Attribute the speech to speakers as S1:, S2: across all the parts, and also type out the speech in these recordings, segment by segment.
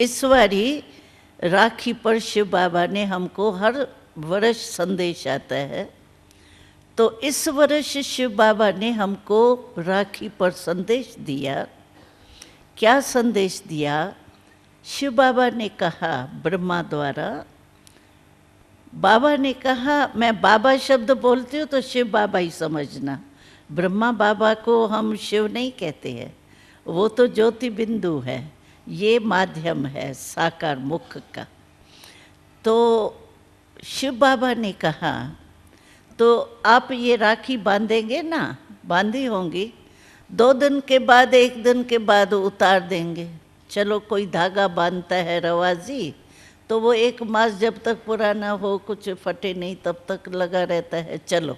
S1: इस बारी राखी पर शिव बाबा ने हमको हर वर्ष संदेश आता है, तो इस वर्ष शिव बाबा ने हमको राखी पर संदेश दिया। क्या संदेश दिया? शिव बाबा ने कहा ब्रह्मा द्वारा, बाबा ने कहा, मैं बाबा शब्द बोलती हूँ तो शिव बाबा ही समझना, ब्रह्मा बाबा को हम शिव नहीं कहते हैं, वो तो ज्योति बिंदु है, ये माध्यम है साकार मुख का। तो शिव बाबा ने कहा, तो आप ये राखी बांधेंगे ना? बांधी होंगी, 2 दिन के बाद 1 दिन के बाद उतार देंगे। चलो कोई धागा बांधता है रवाजी, तो वो 1 मास जब तक पुराना हो, कुछ फटे नहीं, तब तक लगा रहता है, चलो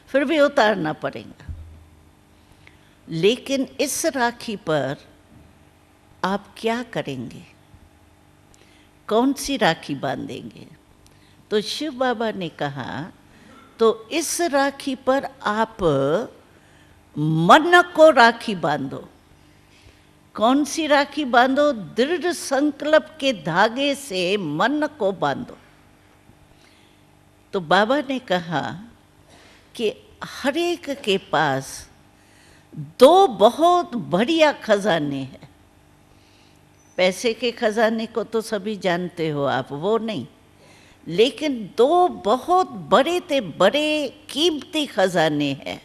S1: फिर भी उतारना पड़ेगा। लेकिन इस राखी पर आप क्या करेंगे? कौन सी राखी बांधेंगे? तो शिव बाबा ने कहा, तो इस राखी पर आप मन को राखी बांधो। कौन सी राखी बांधो? दृढ़ संकल्प के धागे से मन को बांधो। तो बाबा ने कहा कि हर एक के पास 2 बहुत बढ़िया खजाने हैं। पैसे के खजाने को तो सभी जानते हो आप, वो नहीं, लेकिन 2 बहुत बड़े ते बड़े कीमती खजाने हैं,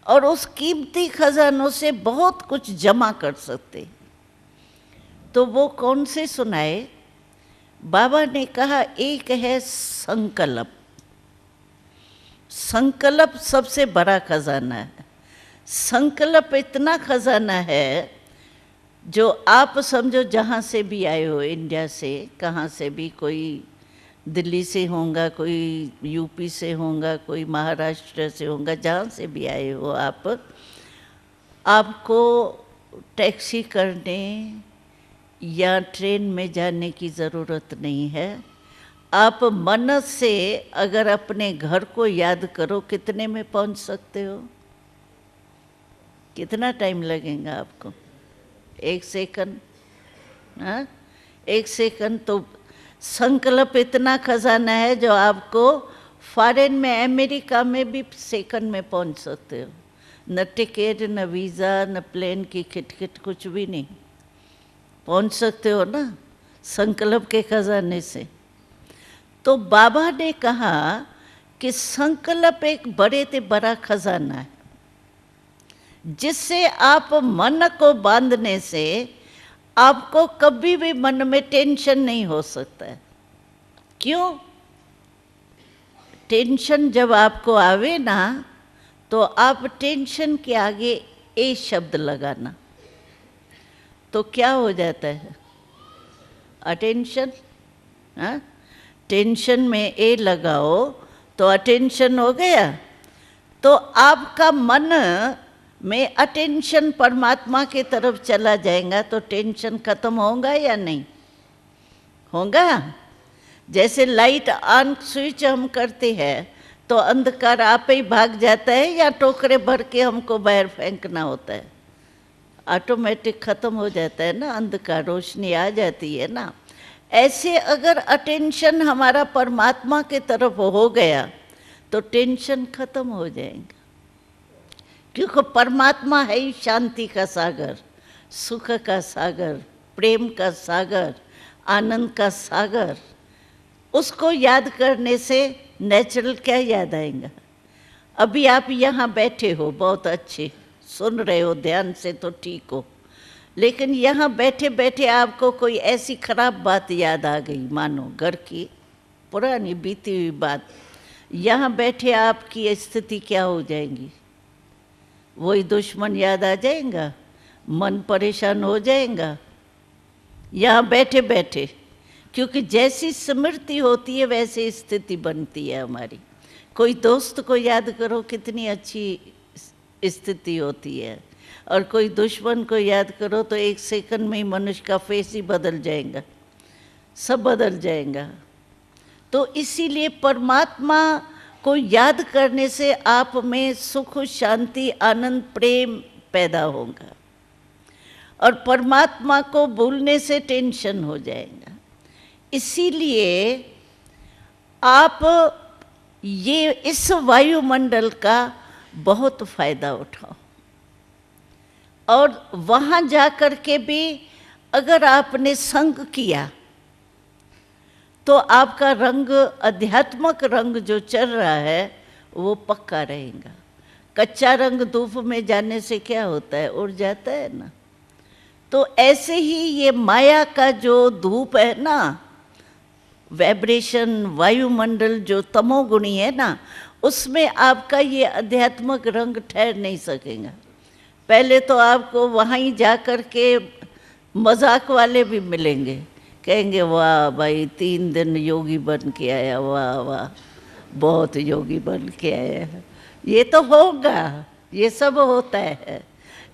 S1: और उस कीमती खजानों से बहुत कुछ जमा कर सकते। तो वो कौन से सुनाए? बाबा ने कहा, एक है संकल्प। संकल्प सबसे बड़ा खजाना है। संकल्प इतना खजाना है जो आप समझो जहाँ से भी आए हो, इंडिया से, कहाँ से भी, कोई दिल्ली से होगा, कोई यूपी से होगा, कोई महाराष्ट्र से होगा, जहाँ से भी आए हो आप, आपको टैक्सी करने या ट्रेन में जाने की ज़रूरत नहीं है। आप मन से अगर अपने घर को याद करो, कितने में पहुँच सकते हो? कितना टाइम लगेगा आपको? 1 सेकंड? हाँ, 1 सेकंड। तो संकल्प इतना खजाना है जो आपको फॉरेन में, अमेरिका में भी सेकंड में पहुंच सकते हो। न टिकट, न वीज़ा, न प्लेन की खिटखिट, कुछ भी नहीं, पहुंच सकते हो ना संकल्प के खजाने से। तो बाबा ने कहा कि संकल्प एक बड़े से बड़ा खजाना है, जिससे आप मन को बांधने से आपको कभी भी मन में टेंशन नहीं हो सकता है। क्यों? टेंशन जब आपको आवे ना, तो आप टेंशन के आगे ए शब्द लगाना, तो क्या हो जाता है? अटेंशन। हाँ, टेंशन में ए लगाओ तो अटेंशन हो गया। तो आपका मन में अटेंशन परमात्मा की तरफ चला जाएगा, तो टेंशन खत्म होगा या नहीं होगा? जैसे लाइट ऑन स्विच हम करते हैं तो अंधकार आप ही भाग जाता है, या टोकरे भर के हमको बाहर फेंकना होता है? ऑटोमेटिक खत्म हो जाता है ना अंधकार, रोशनी आ जाती है ना। ऐसे अगर अटेंशन हमारा परमात्मा की तरफ हो गया तो टेंशन खत्म हो जाएगा, क्योंकि परमात्मा है ही शांति का सागर, सुख का सागर, प्रेम का सागर, आनंद का सागर। उसको याद करने से नेचुरल क्या याद आएगा? अभी आप यहाँ बैठे हो, बहुत अच्छे सुन रहे हो ध्यान से, तो ठीक हो, लेकिन यहाँ बैठे बैठे आपको कोई ऐसी खराब बात याद आ गई, मानो घर की पुरानी बीती हुई बात, यहाँ बैठे आपकी स्थिति क्या हो जाएगी? वही दुश्मन याद आ जाएगा, मन परेशान हो जाएगा यहाँ बैठे बैठे, क्योंकि जैसी स्मृति होती है वैसी स्थिति बनती है हमारी। कोई दोस्त को याद करो, कितनी अच्छी स्थिति होती है, और कोई दुश्मन को याद करो तो 1 सेकंड में ही मनुष्य का फेस ही बदल जाएगा, सब बदल जाएगा। तो इसीलिए परमात्मा को याद करने से आप में सुख, शांति, आनंद, प्रेम पैदा होगा। और परमात्मा को भूलने से टेंशन हो जाएगा। इसीलिए आप ये इस वायुमंडल का बहुत फायदा उठाओ, और वहाँ जा कर के भी अगर आपने संग किया तो आपका रंग, अध्यात्मक रंग जो चल रहा है वो पक्का रहेगा। कच्चा रंग धूप में जाने से क्या होता है, उड़ जाता है ना। तो ऐसे ही ये माया का जो धूप है ना, वाइब्रेशन, वायुमंडल जो तमोगुणी है ना, उसमें आपका ये अध्यात्मक रंग ठहर नहीं सकेगा। पहले तो आपको वहाँ ही जा कर के मजाक वाले भी मिलेंगे, कहेंगे वाह भाई 3 दिन योगी बन के आया, वाह वाह बहुत योगी बन के आया। ये तो होगा, ये सब होता है।